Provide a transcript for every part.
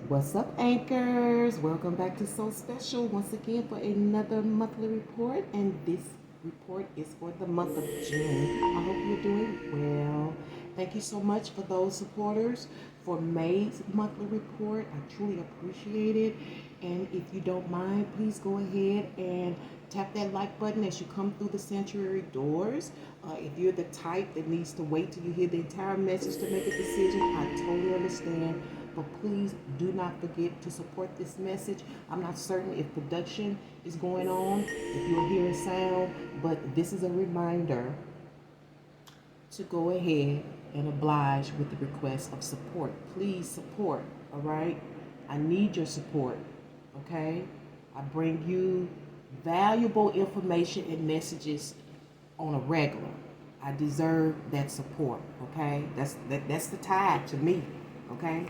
What's up, anchors? Welcome back to So Special once again for another monthly report, and this report is for the month of June. I hope you're doing well. Thank you so much for those supporters for May's monthly report. I truly appreciate it. And if you don't mind, please go ahead and tap that like button as you come through the sanctuary doors. If you're the type that needs to wait till you hear the entire message to make a decision, I totally understand. But please do not forget to support this message. I'm not certain if production is going on, if you're hearing sound, but this is a reminder to go ahead and oblige with the request of support. Please support, all right? I need your support, okay? I bring you valuable information and messages on a regular. I deserve that support, okay? That's the tithe to me, okay?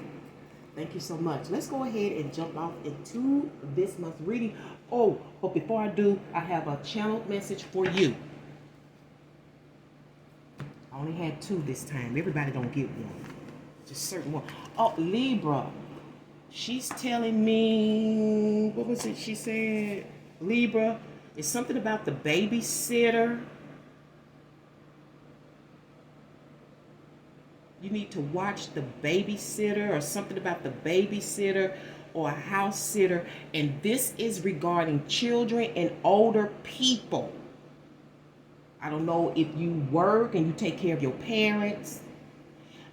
Thank you so much. Let's go ahead and jump off into this month's reading. Oh, but before I do, I have a channeled message for you. I only had two this time. Everybody don't get one. Just certain one. Oh, Libra. She's telling me, what was it she said? Libra, it's something about the babysitter. You need to watch the babysitter or something about the babysitter or a house sitter. And this is regarding children and older people. I don't know if you work and you take care of your parents.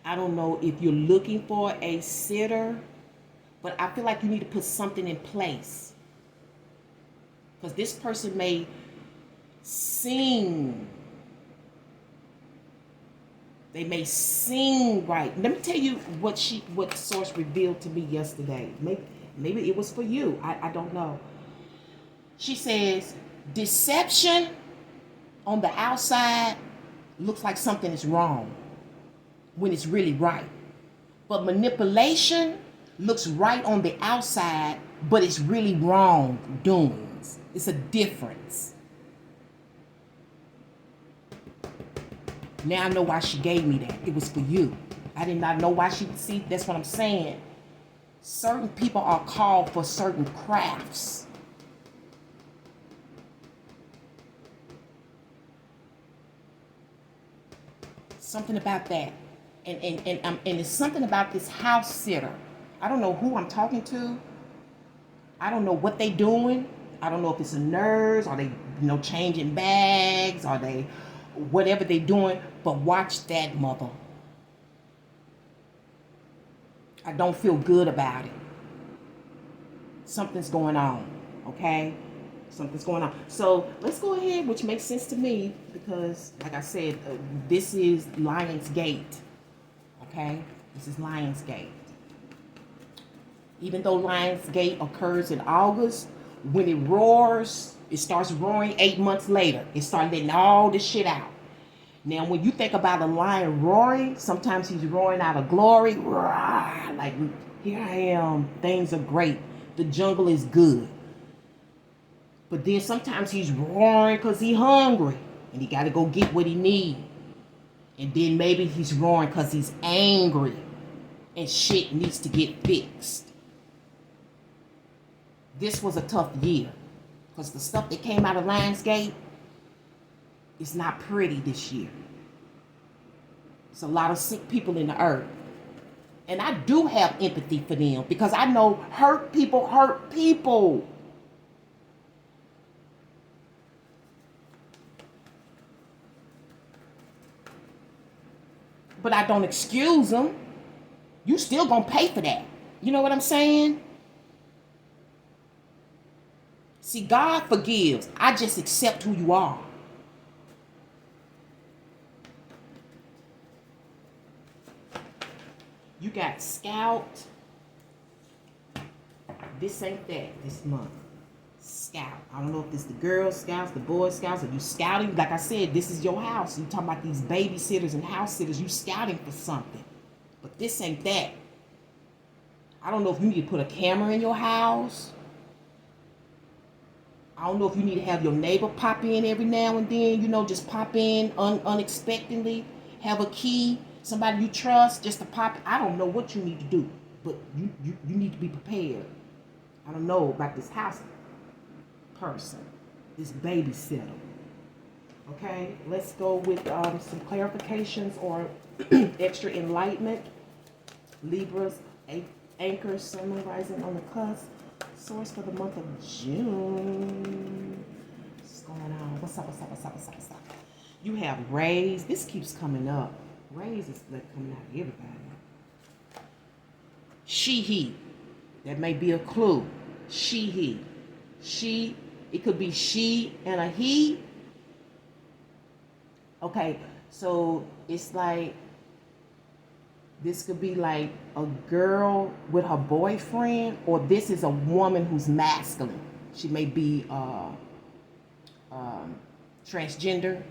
I don't know if you're looking for a sitter. But I feel like you need to put something in place. Because this person may sing. They may sing right. Let me tell you what source revealed to me yesterday. Maybe it was for you. I don't know. She says, deception on the outside looks like something is wrong when it's really right. But manipulation looks right on the outside, but it's really wrong doings. It's a difference. Now I know why she gave me that. It was for you. I did not know why she, see, that's what I'm saying. Certain people are called for certain crafts. Something about that. And it's something about this house sitter. I don't know who I'm talking to. I don't know what they doing. I don't know if it's a nurse, or they, changing bags, or they, whatever they doing, but watch that, mother. I don't feel good about it. Something's going on, okay? Something's going on. So let's go ahead, which makes sense to me because, like I said, this is Lion's Gate, okay? This is Lion's Gate. Even though Lion's Gate occurs in August, when it roars, it starts roaring 8 months later. It starts letting all this shit out. Now, when you think about a lion roaring, sometimes he's roaring out of glory. Roar, like, here I am. Things are great. The jungle is good. But then sometimes he's roaring because he's hungry. And he got to go get what he needs. And then maybe he's roaring because he's angry. And shit needs to get fixed. This was a tough year. Because the stuff that came out of Lionsgate, it's not pretty this year. It's a lot of sick people in the earth. And I do have empathy for them because I know hurt people hurt people. But I don't excuse them. You still gonna pay for that. You know what I'm saying? See, God forgives. I just accept who you are. You got Scout. This ain't that this month. Scout. I don't know if it's the Girl Scouts, the Boy Scouts, or you scouting. Like I said, this is your house. You talking about these babysitters and house sitters. You scouting for something. But this ain't that. I don't know if you need to put a camera in your house. I don't know if you need to have your neighbor pop in every now and then, just pop in unexpectedly. Have a key, somebody you trust, just to pop. I don't know what you need to do. but you need to be prepared. I don't know about this house person, this babysitter. Okay, let's go with some clarifications or extra enlightenment. Libras, anchor, sun rising on the cusp. Source for the month of June. What's going on? What's up? You have rays. This keeps coming up. Rays is like coming out of everybody. She, he. That may be a clue. She, he. She, it could be she and a he. Okay, so it's like, this could be like a girl with her boyfriend, or this is a woman who's masculine. She may be transgender.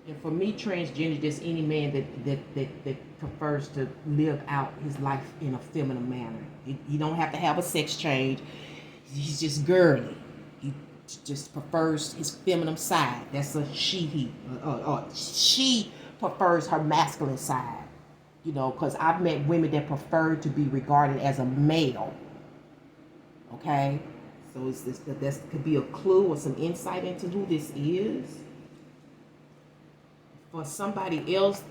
And for me, transgender is just any man that prefers to live out his life in a feminine manner. You don't have to have a sex change. He's just girly. He just prefers his feminine side. That's a she. She prefers her masculine side. You know, because I've met women that prefer to be regarded as a male. Okay? So that could be a clue or some insight into who this is. For somebody else,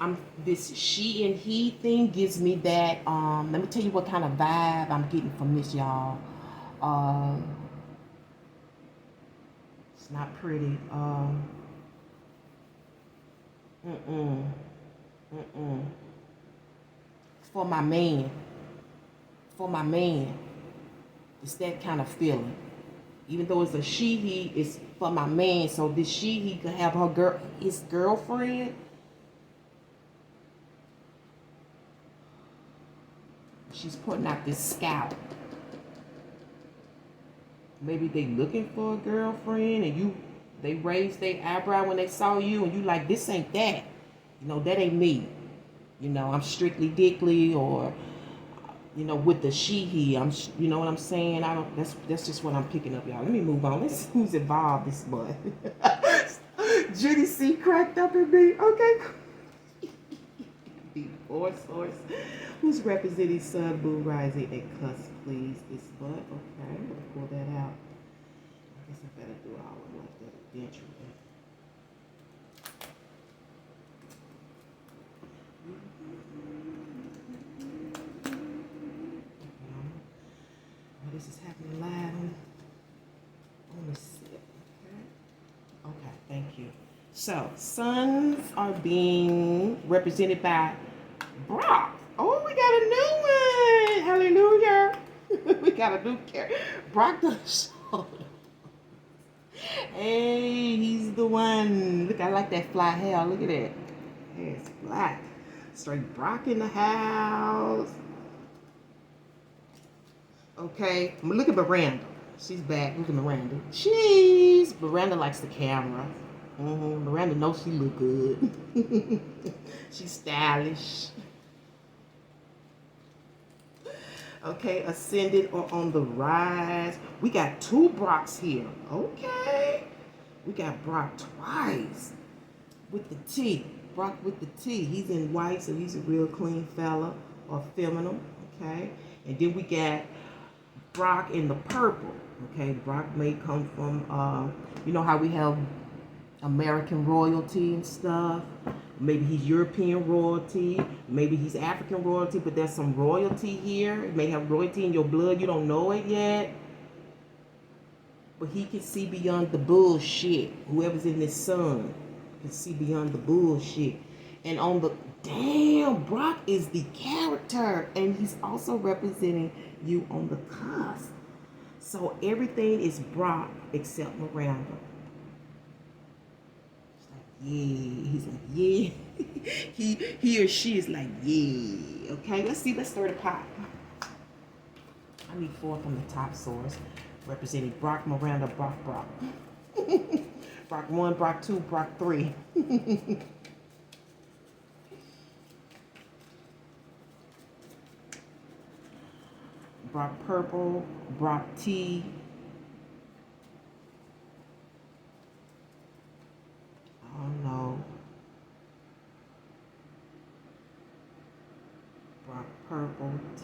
this she and he thing gives me that, let me tell you what kind of vibe I'm getting from this, y'all. It's not pretty. For my man. It's that kind of feeling. Even though it's a she, he, it's for my man. So this she, he could have his girlfriend. She's putting out this scout. Maybe they looking for a girlfriend, and they raised their eyebrow when they saw you, and you like, this ain't that. You know, that ain't me. You know, I'm strictly dickly, or you know, with the she, he, you know what I'm saying? That's just what I'm picking up, y'all. Let me move on. Let's see who's involved this month. Judy C cracked up at me. Okay. The fourth source. Who's representing sun, moon, rising, and cusp, please? This month. Okay, I'm gonna pull that out. I guess I better do all of them like that eventually. This is happening live on the set. Okay, thank you. So, suns are being represented by Brock. Oh, we got a new one. Hallelujah. We got a new character. Brock the shoulder. Hey, he's the one. Look, I like that fly hair. Look at that. Hey, it's black. Straight Brock in the house. Okay, look at Miranda. She's back. Look at Miranda. Miranda likes the camera. Miranda knows she look good. She's stylish. Okay, ascended or on the rise. We got two Brocks here. Okay. We got Brock twice. With the T. Brock with the T. He's in white, so he's a real clean fella or feminine. Okay. And then we got Brock in the purple. Okay. Brock may come from, you know how we have American royalty and stuff. Maybe he's European royalty. Maybe he's African royalty, but there's some royalty here. You may have royalty in your blood. You don't know it yet. But he can see beyond the bullshit. Whoever's in this sun can see beyond the bullshit. And on the... Damn, Brock is the character. And he's also representing you on the cusp. So everything is Brock except Miranda. Yeah, he's like, yeah. he or she is like, yeah. Okay, let's stir the pot. I need 4 from the top source, representing Brock, Miranda, Brock. Brock 1, Brock 2, Brock 3. Brock purple, Brock T.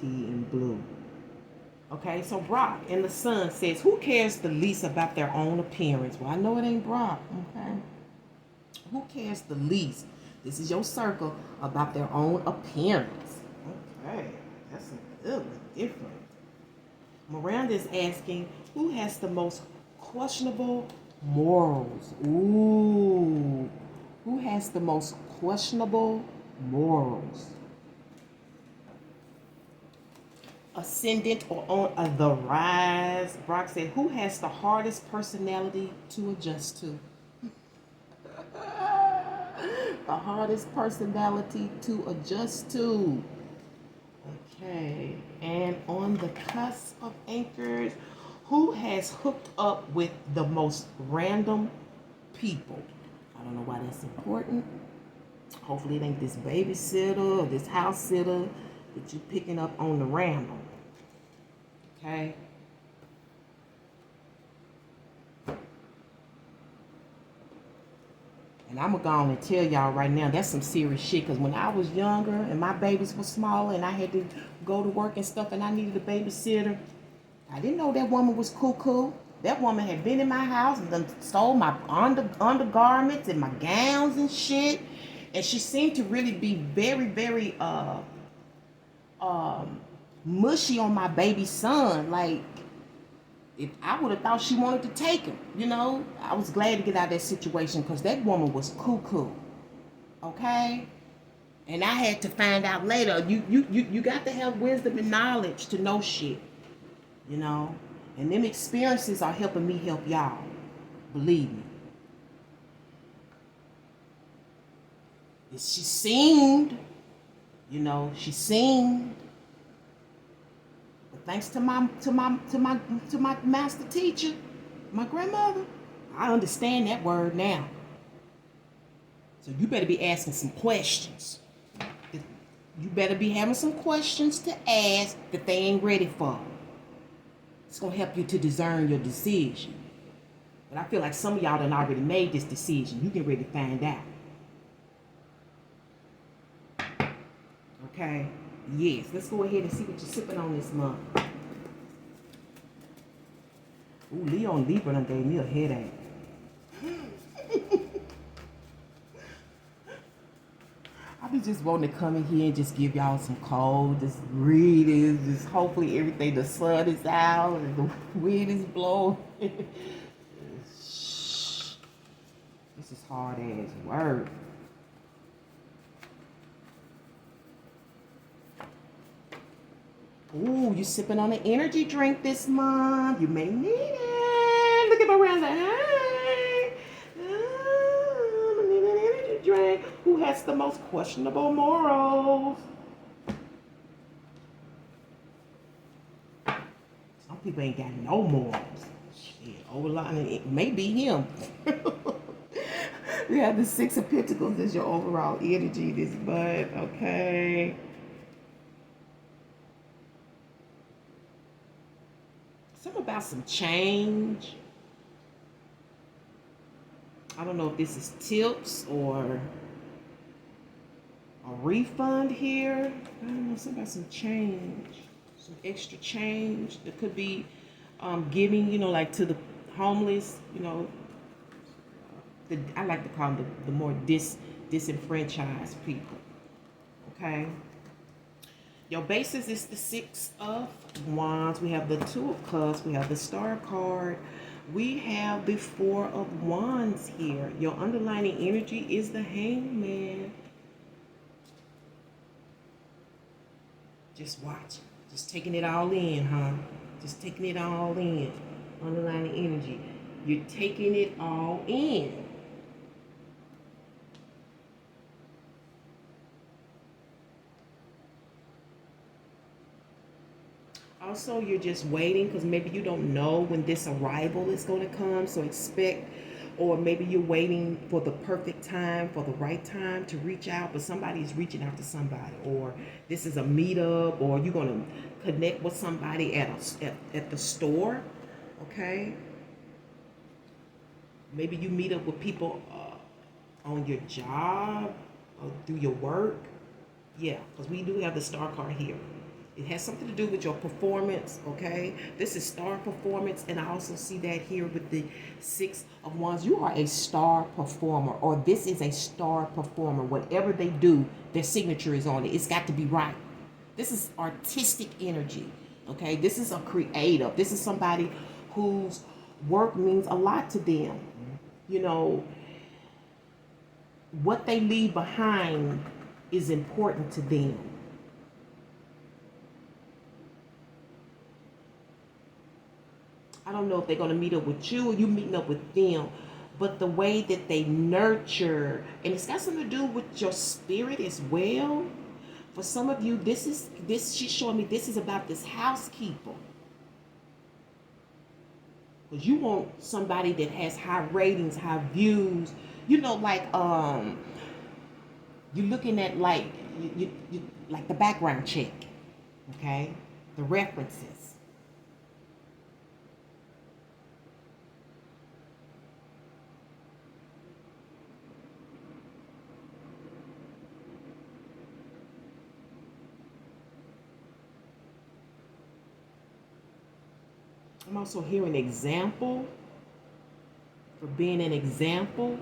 in blue. Okay, so Brock in the sun says, who cares the least about their own appearance? Well, I know it ain't Brock, okay? Who cares the least? This is your circle about their own appearance. Okay, that's a good one, different. Miranda is asking, who has the most questionable morals? Ooh, who has the most questionable morals? Ascendant or on the rise. Brock said, who has the hardest personality to adjust to? The hardest personality to adjust to. Okay, and on the cusp of anchors, who has hooked up with the most random people? I don't know why that's important. Hopefully it ain't this babysitter or this house sitter that you picking up on the random. Okay? And I'm going to go on and tell y'all right now, that's some serious shit. Because when I was younger and my babies were smaller and I had to go to work and stuff and I needed a babysitter, I didn't know that woman was cuckoo. That woman had been in my house and done stole my undergarments and my gowns and shit. And she seemed to really be very, very mushy on my baby son. Like, if I would have thought she wanted to take him, you know. I was glad to get out of that situation because that woman was cuckoo. Okay? And I had to find out later. You got to have wisdom and knowledge to know shit. You know? And them experiences are helping me help y'all. Believe me. She seemed, you know, she seemed. But thanks to my master teacher, my grandmother, I understand that word now. So you better be asking some questions. You better be having some questions to ask that they ain't ready for. It's going to help you to discern your decision. But I feel like some of y'all done already made this decision. You can really find out. Okay? Yes. Let's go ahead and see what you're sipping on this month. Ooh, Leo and Libra done gave me a headache. I be just wanting to come in here and just give y'all some cold, just read it, just hopefully everything, the sun is out and the wind is blowing. This is hard ass work. Ooh, you sipping on an energy drink this month. You may need it. Look at Miranda. Hey. I need an energy drink. Who has the most questionable morals? Some people ain't got no morals. Shit, overlining it may be him. We have the Six of Pentacles as your overall energy this month. Okay. Something about some change. I don't know if this is tips or a refund here. I don't know, something about some change. Some extra change that could be giving, you know, like to the homeless, you know. I like to call them the more disenfranchised people. Okay. Your basis is the Six of Wands. We have the Two of Cups. We have the Star card. We have the Four of Wands here. Your underlying energy is the Hangman. Just watching. Just taking it all in, huh? Just taking it all in. Underlying energy. You're taking it all in. Also, you're just waiting because maybe you don't know when this arrival is going to come. So expect, or maybe you're waiting for the perfect time, for the right time to reach out, but somebody is reaching out to somebody, or this is a meetup, or you're going to connect with somebody at the store. Okay. Maybe you meet up with people on your job or do your work. Yeah, because we do have the Star card here. It has something to do with your performance, okay? This is star performance, and I also see that here with the Six of Wands. You are a star performer, or this is a star performer. Whatever they do, their signature is on it. It's got to be right. This is artistic energy, okay? This is a creative. This is somebody whose work means a lot to them. You know, what they leave behind is important to them. I don't know if they're going to meet up with you or you meeting up with them, but the way that they nurture, and it's got something to do with your spirit as well. For some of you, she's showing me this is about this housekeeper. Because you want somebody that has high ratings, high views. You know, like you're looking at like you like the background check, okay? The references. I'm also hearing example, for being an example.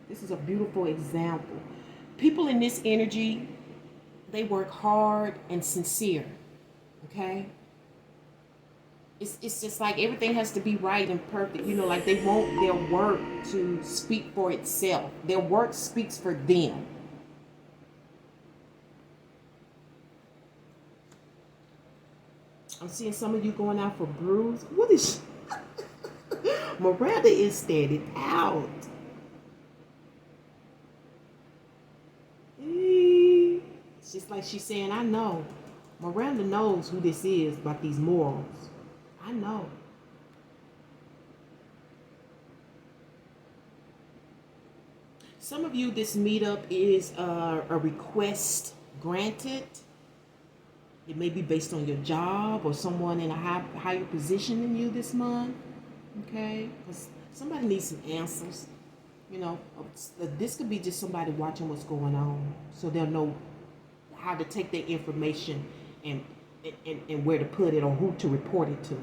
This is a beautiful example. People in this energy, they work hard and sincere, okay? It's just like everything has to be right and perfect. You know, like they want their work to speak for itself. Their work speaks for them. I'm seeing some of you going out for brews. What is Miranda is standing out. It's just like she's saying, I know. Miranda knows who this is about these morals. I know. Some of you, this meetup is a request granted. It may be based on your job or someone in a higher position than you this month. Okay? Because somebody needs some answers. You know, this could be just somebody watching what's going on, so they'll know how to take their information and where to put it or who to report it to.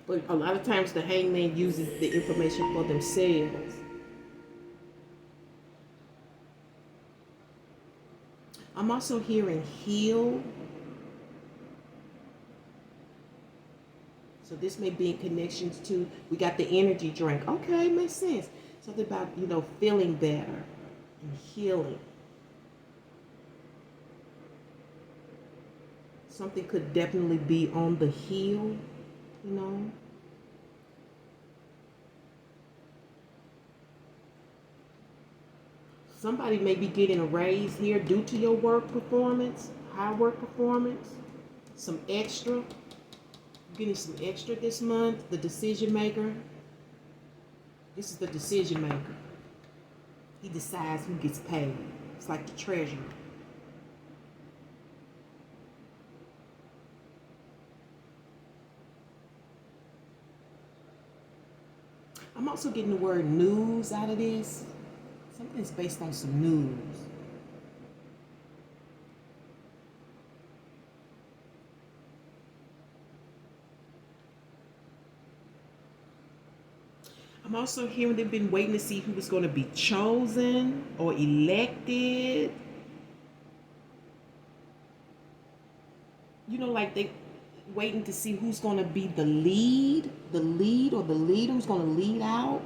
But a lot of times the hangman uses the information for themselves. I'm also hearing heal. So this may be in connections to, we got the energy drink. Okay, makes sense. Something about, you know, feeling better and healing. Something could definitely be on the heal, you know. Somebody may be getting a raise here due to your work performance, high work performance, some extra. Getting some extra this month. The decision maker. This is the decision maker. He decides who gets paid. It's like the treasurer. I'm also getting the word news out of this. Something's based on some news. I'm also hearing they've been waiting to see who was going to be chosen or elected. You know, like they waiting to see who's going to be the lead or the leader who's going to lead out.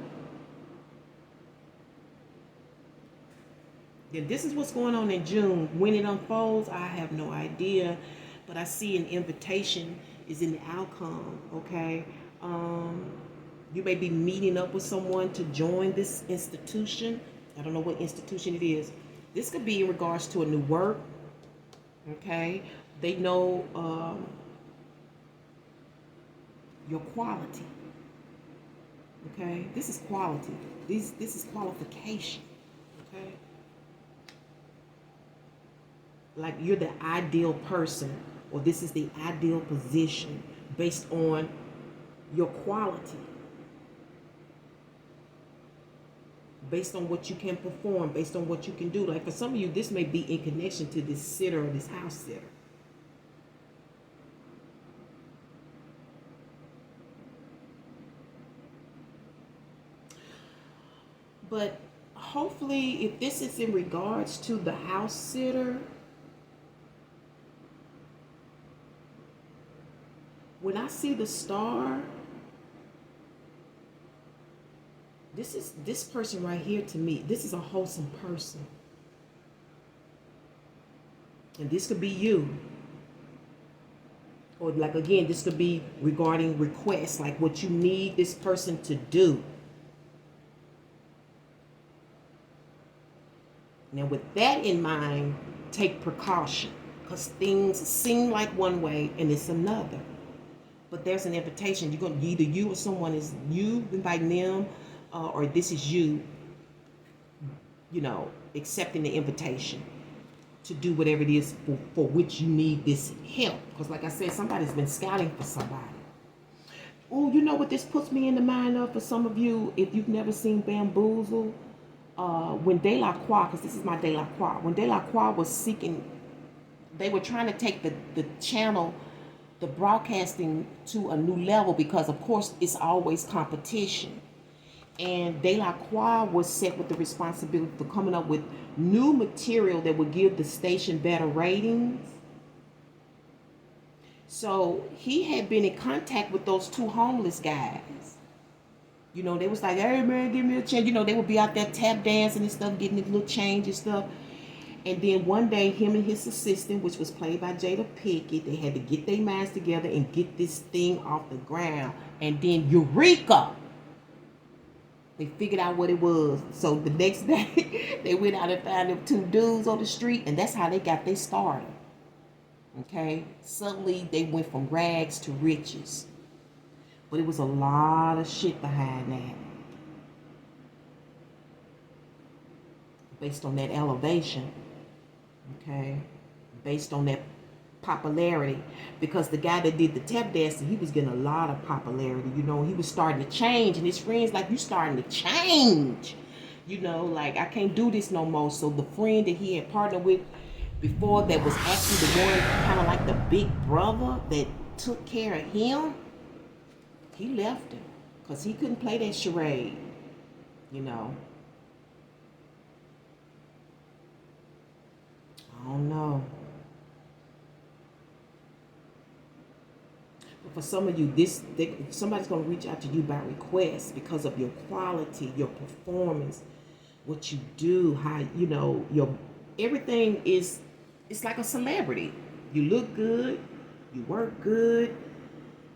Yeah, this is what's going on in June. When it unfolds, I have no idea, but I see an invitation is in the outcome, okay? You may be meeting up with someone to join this institution. I don't know what institution it is. This could be in regards to a new work, okay? They know your quality, okay? This is quality. This is qualification, okay? Like you're the ideal person, or this is the ideal position based on your quality. based on what you can perform, based on what you can do. Like for some of you, this may be in connection to this sitter or this house sitter. But hopefully, if this is in regards to the house sitter, when I see the star, this person right here to me, this is a wholesome person. And this could be you. Or like again, this could be regarding requests, like what you need this person to do. Now with that in mind, take precaution, because things seem like one way and it's another. But there's an invitation. You're going to, either you or someone is you inviting them, or this is you, accepting the invitation to do whatever it is for which you need this help. Because like I said, somebody's been scouting for somebody. Oh, you know what this puts me in the mind of for some of you, if you've never seen Bamboozle, when De La Croix, because this is my De La Croix, when De La Croix was seeking, they were trying to take the channel, the broadcasting to a new level, because of course it's always competition. And De La Croix was set with the responsibility for coming up with new material that would give the station better ratings. So he had been in contact with those two homeless guys. They was like, hey man, give me a change. They would be out there tap dancing and stuff, getting a little change and stuff. And then one day, him and his assistant, which was played by Jada Pinkett, they had to get their minds together and get this thing off the ground. And then Eureka! They figured out what it was. So the next day, they went out and found them two dudes on the street, and that's how they got their start. Okay? Suddenly, they went from rags to riches. But it was a lot of shit behind that. Based on that elevation. Okay? Based on that popularity. Because the guy that did the tap dancing, he was getting a lot of popularity. He was starting to change. And his friends like, you starting to change. Like, I can't do this no more. So the friend that he had partnered with before, that was actually the one kind of like the big brother that took care of him, he left him. Because he couldn't play that charade. I don't know. But for some of you, somebody's going to reach out to you by request because of your quality, your performance, what you do, how, your everything is, it's like a celebrity. You look good, you work good,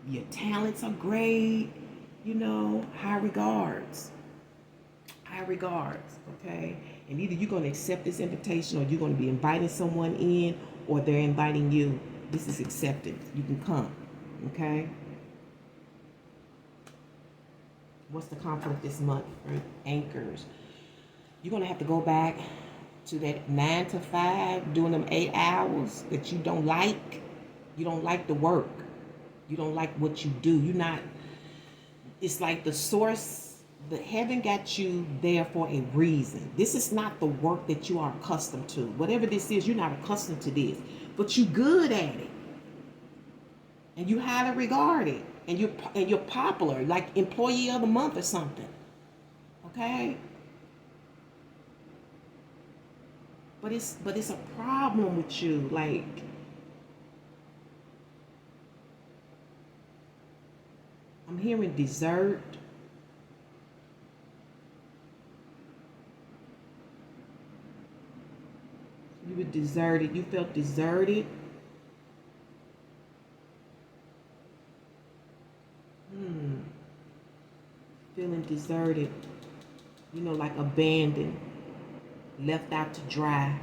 your talents are great, high regards. High regards, okay? And either you're going to accept this invitation, or you're going to be inviting someone in, or they're inviting you. This is acceptance. You can come, okay? What's the conflict this month for anchors? You're going to have to go back to that 9 to 5, doing them 8 hours that you don't like. You don't like the work. You don't like what you do. It's like the source, the heaven got you there for a reason. This is not the work that you are accustomed to. Whatever this is, you're not accustomed to this. But you're good at it. And you highly regarded. And you're popular, like employee of the month or something. Okay? But it's a problem with you. Like, I'm hearing desert. You were deserted. You felt deserted. Feeling deserted. Like abandoned. Left out to dry.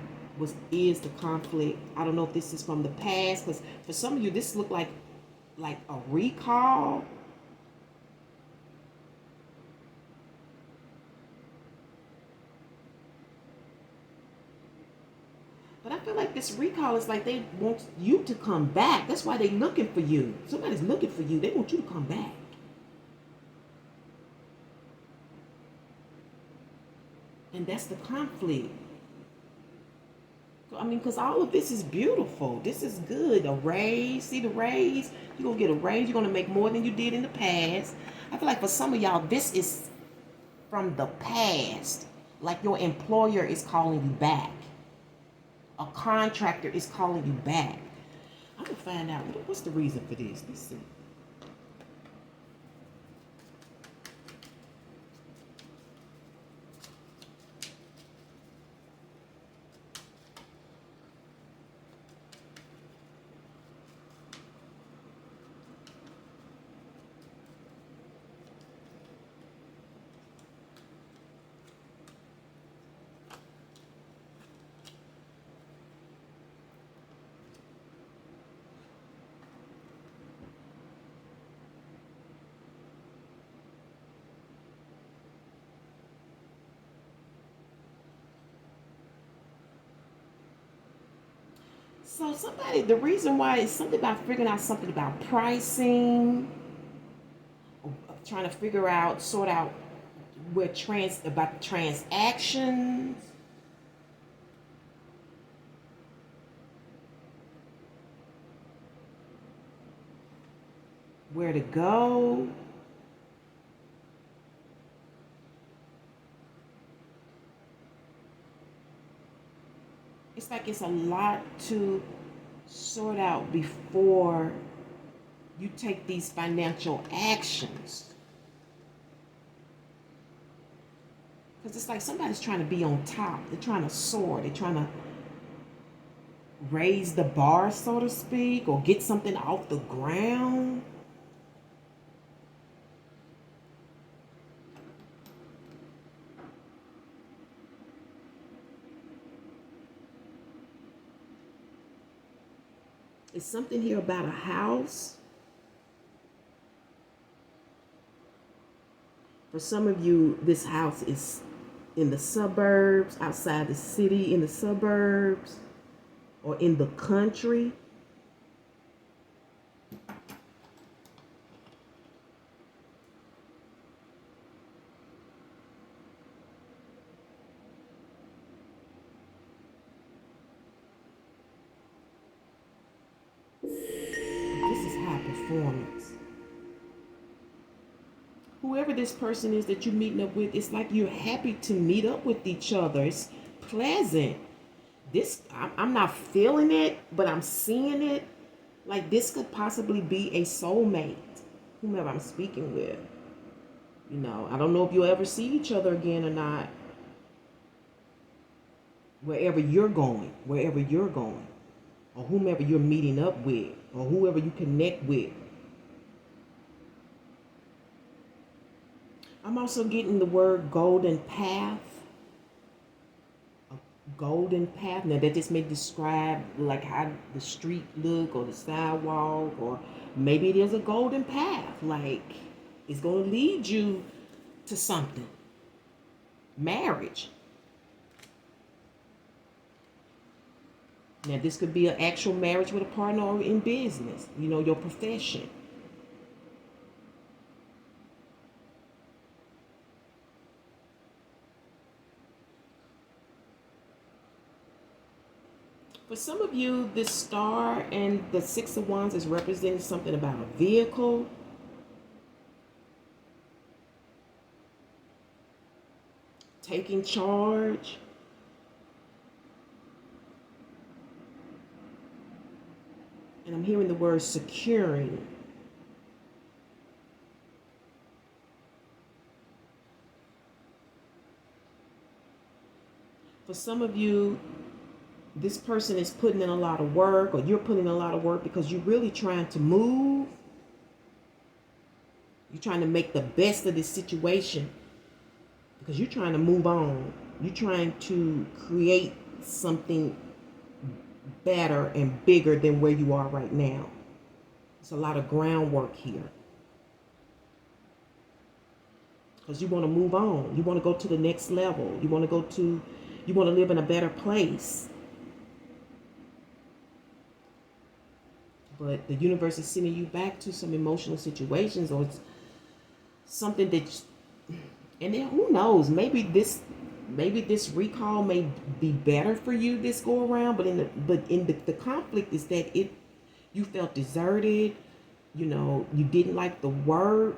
Is the conflict. I don't know if this is from the past, because for some of you, this looked like a recall. But I feel like this recall is like they want you to come back. That's why they're looking for you. Somebody's looking for you. They want you to come back. And that's the conflict. I mean, because all of this is beautiful. This is good. A raise. See the raise? You're going to get a raise. You're going to make more than you did in the past. I feel like for some of y'all, this is from the past. Like your employer is calling you back. A contractor is calling you back. I'm going to find out what's the reason for this. Let's see. So the reason why is something about figuring out something about pricing, trying to sort out about transactions. Where to go. It's like it's a lot to sort out before you take these financial actions. Because it's like somebody's trying to be on top. They're trying to soar. They're trying to raise the bar, so to speak, or get something off the ground. It's something here about a house. For some of you, this house is in the suburbs, outside the city, in the suburbs, or in the country. This is high performance. Whoever this person is that you're meeting up with, it's like you're happy to meet up with each other. It's pleasant. I'm not feeling it, but I'm seeing it. Like this could possibly be a soulmate, whomever I'm speaking with. You know, I don't know if you'll ever see each other again or not. Wherever you're going, or whomever you're meeting up with, or whoever you connect with. I'm also getting the word golden path. A golden path. Now that just may describe like how the street look or the sidewalk, or maybe it is a golden path. Like it's going to lead you to something. Marriage. Now this could be an actual marriage with a partner or in business. You know, your profession. For some of you, this star and the Six of Wands is representing something about a vehicle. Taking charge. And I'm hearing the word securing. For some of you, this person is putting in a lot of work, or you're putting in a lot of work because you're really trying to move. You're trying to make the best of this situation because you're trying to move on. You're trying to create something better and bigger than where you are right now. It's a lot of groundwork here. Because you want to move on. You want to go to the next level. You want to live in a better place. But the universe is sending you back to some emotional situations, or it's something that, and then who knows, maybe this maybe this recall may be better for you this go around, but the conflict is that you felt deserted. You know, you didn't like the work,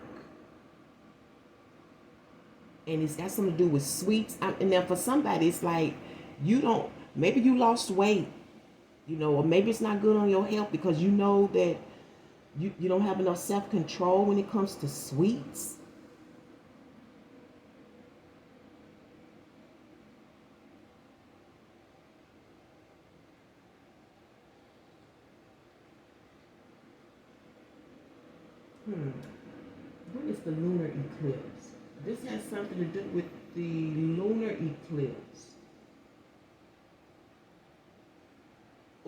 and it's got something to do with sweets. And then for somebody, it's like you don't. Maybe you lost weight, you know, or maybe it's not good on your health because you know that you don't have enough self-control when it comes to sweets. What is the lunar eclipse? This has something to do with the lunar eclipse.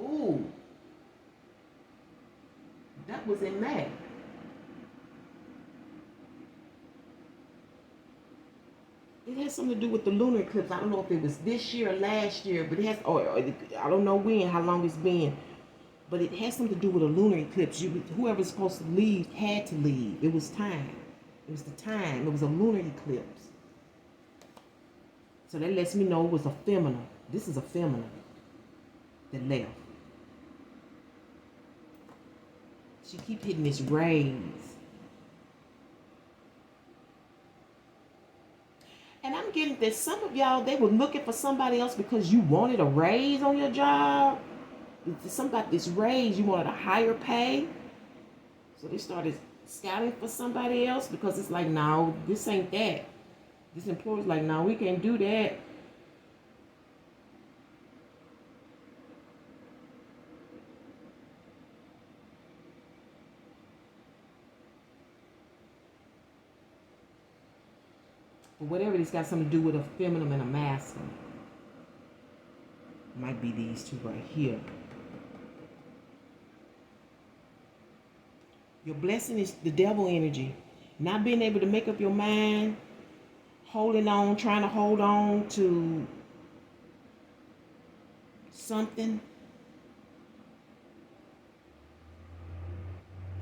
Ooh, that was in May. It has something to do with the lunar eclipse. I don't know if it was this year or last year, but it has, or I don't know when, how long it's been. But it has something to do with a lunar eclipse. Whoever's supposed to leave had to leave. It was time. It was the time. It was a lunar eclipse. So that lets me know it was a feminine. This is a feminine that left. She keep hitting this raise. And I'm getting that some of y'all, they were looking for somebody else because you wanted a raise on your job. Something about this raise, you wanted a higher pay. So they started scouting for somebody else because it's like, no, this ain't that. This employer's like, no, we can't do that. But whatever, it's got something to do with a feminine and a masculine. Might be these two right here. Your blessing is the devil energy. Not being able to make up your mind, holding on, trying to hold on to something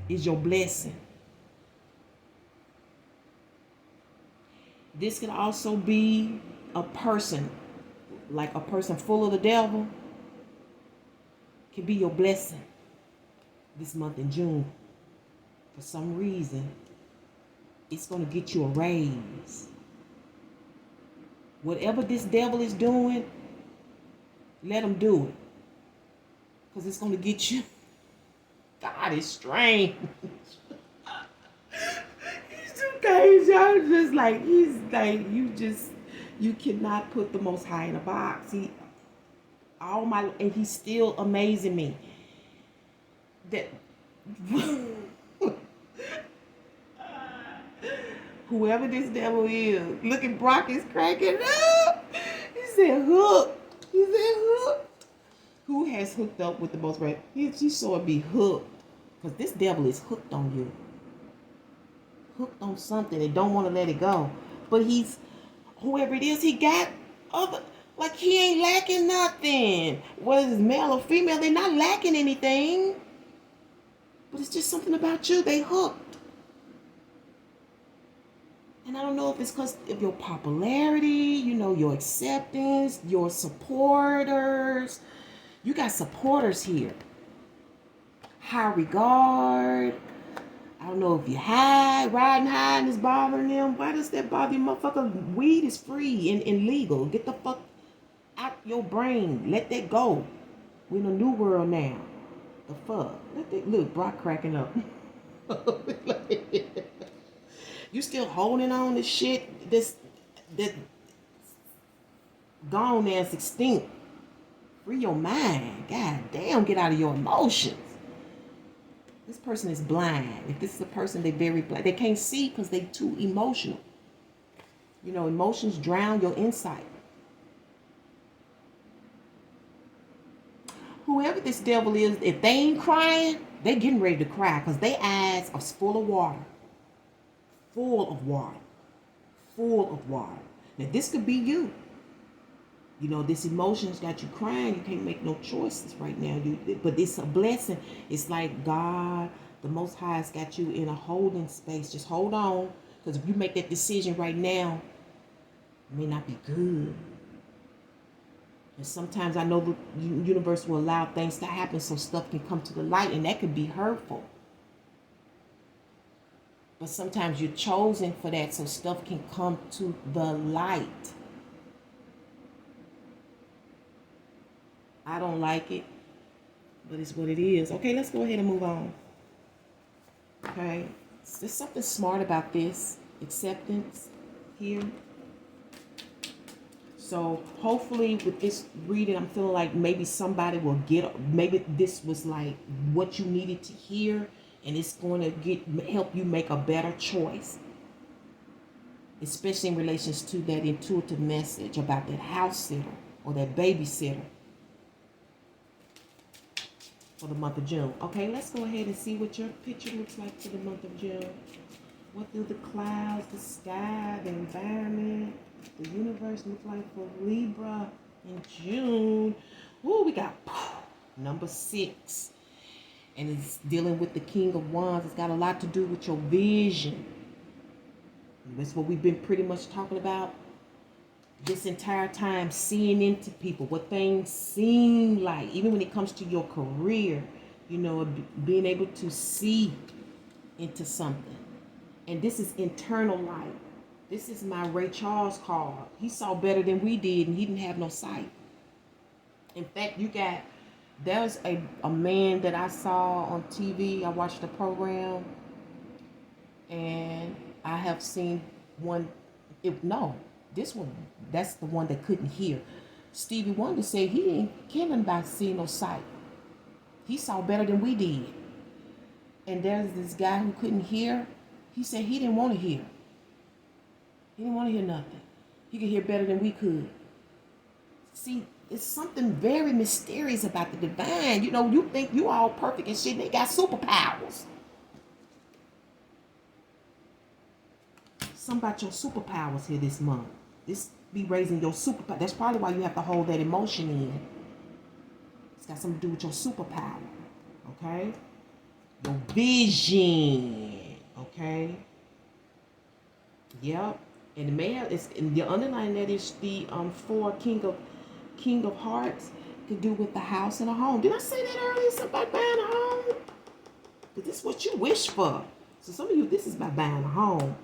is your blessing. This could also be a person, like a person full of the devil, can be your blessing this month in June. For some reason, it's going to get you a raise. Whatever this devil is doing, let him do it. Because it's going to get you. God is strange. He's too crazy. Y'all just like, he's like, you cannot put the Most High in a box. And he's still amazing me. That whoever this devil is, look at Brock is cracking up. He said hook. He said hook. Who has hooked up with the most right? She saw it be hooked. Because this devil is hooked on you. Hooked on something and don't want to let it go. But whoever it is, he got other, like he ain't lacking nothing. Whether it's male or female, they're not lacking anything. But it's just something about you. They hooked. And I don't know if it's because of your popularity, your acceptance, your supporters. You got supporters here. High regard. I don't know if you're high, riding high and it's bothering them. Why does that bother you, motherfucker? Weed is free and legal. Get the fuck out your brain. Let that go. We're in a new world now. The fuck? Look, Brock cracking up. You still holding on to shit that gone as extinct. Free your mind. God damn, get out of your emotions. This person is blind. If this is a person, they're very blind. They can't see because they're too emotional. Emotions drown your insight. Whoever this devil is, if they ain't crying, they're getting ready to cry because their eyes are full of water. Full of water. Full of water. Now, this could be you. This emotion's got you crying. You can't make no choices right now. But it's a blessing. It's like God, the Most High, has got you in a holding space. Just hold on. Because if you make that decision right now, it may not be good. And sometimes I know the universe will allow things to happen so stuff can come to the light, and that could be hurtful. But sometimes you're chosen for that so stuff can come to the light. I don't like it, but it's what it is. Okay, let's go ahead and move on. Okay, there's something smart about this acceptance here. So hopefully with this reading, I'm feeling like maybe somebody will maybe this was like what you needed to hear, and it's going to help you make a better choice, especially in relations to that intuitive message about that house sitter or that babysitter for the month of June. Okay, let's go ahead and see what your picture looks like for the month of June. What do the clouds, the sky, the environment, the universe look like for Libra in June? Ooh, we got number 6. And it's dealing with the King of Wands. It's got a lot to do with your vision. That's what we've been pretty much talking about this entire time, seeing into people, what things seem like, even when it comes to your career, you know, being able to see into something. And this is internal light. This is my Ray Charles card. He saw better than we did, and he didn't have no sight. In fact, there's a man that I saw on TV. I watched the program, and I have seen one. This one, that's the one that couldn't hear. Stevie Wonder said he didn't care about seeing no sight. He saw better than we did. And there's this guy who couldn't hear. He said he didn't want to hear. He didn't want to hear nothing. He could hear better than we could. See, it's something very mysterious about the divine. You know, you think you all perfect and shit, and they got superpowers. Something about your superpowers here this month. This be raising your superpower. That's probably why you have to hold that emotion in. It's got something to do with your superpower. Okay? Your vision. Okay? Yep. And the man is, and the underlying that is the 4 King of Hearts, to do with the house and a home. Did I say that earlier? Something about buying a home? Because this is what you wish for. So some of you, this is about buying a home.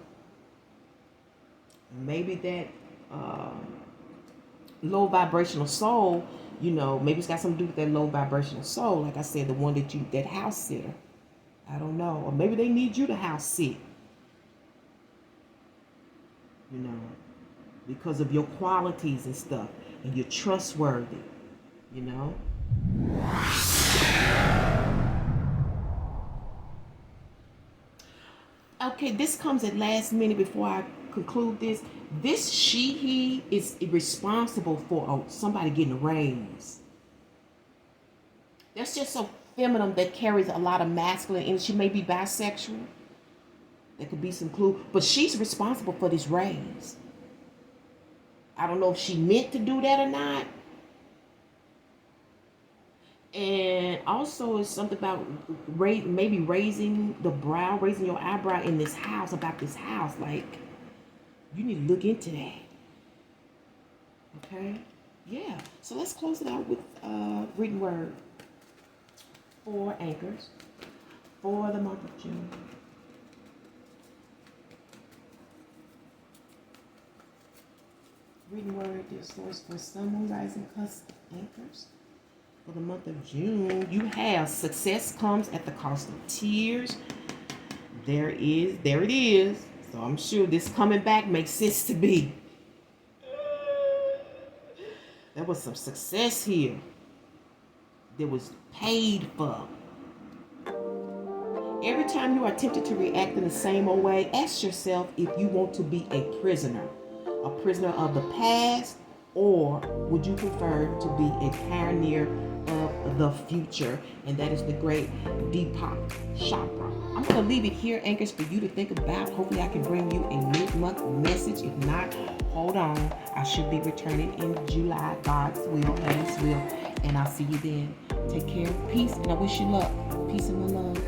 Maybe that low vibrational soul, you know, maybe it's got something to do with that low vibrational soul. Like I said, the one that house sitter. I don't know. Or maybe they need you to house sit. You know, because of your qualities and stuff. And you're trustworthy. You know. Okay, this comes at last minute before I conclude this. This he is responsible for somebody getting a raise. That's just so feminine that carries a lot of masculine energy. She may be bisexual. There could be some clue. But she's responsible for this raise. I don't know if she meant to do that or not. And also it's something about maybe raising your eyebrow in this house, about this house. Like, you need to look into that. Okay? Yeah. So let's close it out with written word. 4 anchors for the month of June. Written word is source for sun, moon, rising, cusp anchors. For the month of June, you have success comes at the cost of tears. There it is. So I'm sure this coming back makes sense to me. There was some success here. That was paid for. Every time you are tempted to react in the same old way, ask yourself if you want to be a prisoner of the past, or would you prefer to be a pioneer of the future? And that is the great Deepak Chopra. I'm going to leave it here, anchors, for you to think about. Hopefully I can bring you a mid-month message. If not, hold on. I should be returning in July. God's will and His will. And I'll see you then. Take care. Peace. And I wish you luck. Peace and love.